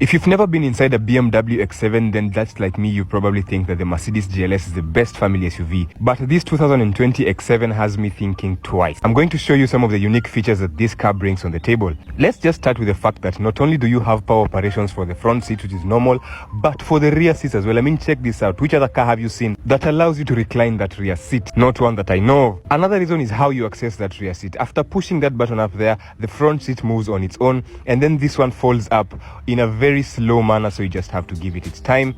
If you've never been inside a BMW X7, then that's like me, you probably think that the Mercedes GLS is the best family SUV. But this 2020 X7 has me thinking twice. I'm going to show you some of the unique features that this car brings on the table. Let's just start with the fact that not only do you have power operations for the front seat, which is normal, but for the rear seats as well. I mean, check this out. Which other car have you seen that allows you to recline that rear seat? Not one that I know of. Another reason is how you access that rear seat. After pushing that button up there, the front seat moves on its own, and then this one folds up in a very slow manner, so you just have to give it its time.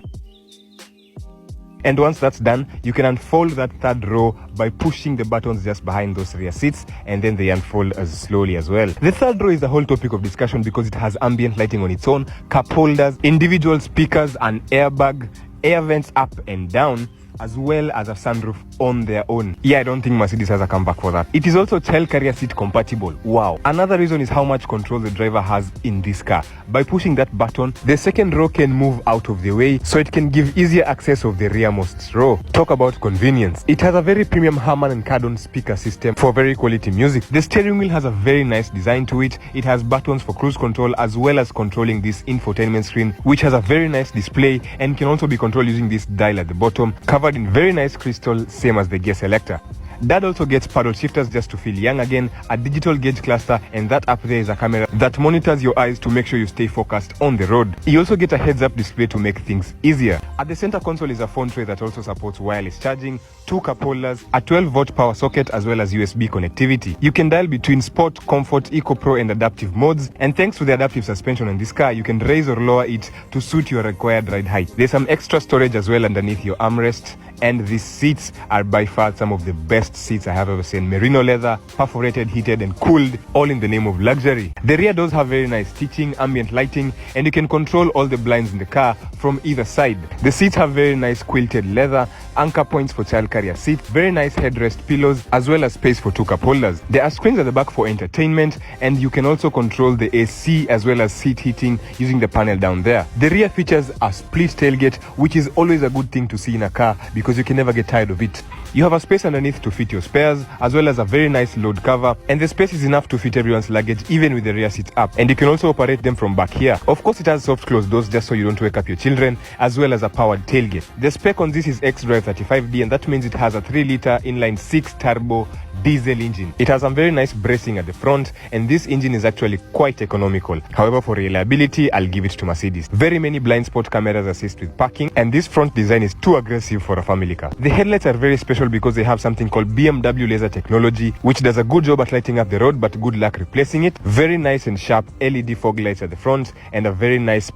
And once that's done, you can unfold that third row by pushing the buttons just behind those rear seats, and then they unfold as slowly as well. The third row is a whole topic of discussion because it has ambient lighting on its own, cup holders, individual speakers, an airbag, air vents up and down, as well as a sunroof on their own. Yeah, I don't think Mercedes has a comeback for that. It is also child carrier seat compatible. Wow. Another reason is how much control the driver has in this car. By pushing that button, the second row can move out of the way, so it can give easier access of the rearmost row. Talk about convenience. It has a very premium Harman & Kardon speaker system for very quality music. The steering wheel has a very nice design to it. It has buttons for cruise control as well as controlling this infotainment screen, which has a very nice display and can also be controlled using this dial at the bottom, covered in very nice crystal, same as the gear selector. Dad also gets paddle shifters just to feel young again, a digital gauge cluster, and that up there is a camera that monitors your eyes to make sure you stay focused on the road. You also get a heads-up display to make things easier. At the center console is a phone tray that also supports wireless charging, 2 cup holders, a 12-volt power socket, as well as USB connectivity. You can dial between Sport, Comfort, Eco Pro, and Adaptive modes, and thanks to the adaptive suspension on this car, you can raise or lower it to suit your required ride height. There's some extra storage as well underneath your armrest, and these seats are by far some of the best seats I have ever seen. Merino leather, perforated, heated, and cooled, all in the name of luxury. The rear doors have very nice stitching, ambient lighting, and you can control all the blinds in the car from either side. The seats have very nice quilted leather, anchor points for child carrier seat, very nice headrest pillows, as well as space for 2 cup holders. There are screens at the back for entertainment, and you can also control the AC as well as seat heating using the panel down there. The rear features a split tailgate, which is always a good thing to see in a car because you can never get tired of it. You have a space underneath to fit your spares, as well as a very nice load cover, and the space is enough to fit everyone's luggage even with the rear seat up, and you can also operate them from back here. Of course, it has soft close doors just so you don't wake up your children, as well as a powered tailgate. The spec on this is xDrive 35D, and that means it has a 3-liter inline-6 turbo diesel engine. It has some very nice bracing at the front, and this engine is actually quite economical. However, for reliability, I'll give it to Mercedes. Very many blind spot cameras assist with parking, and this front design is too aggressive for a family car. The headlights are very special because they have something called BMW laser technology, which does a good job at lighting up the road, but good luck replacing it. Very nice and sharp LED fog lights at the front, and a very nice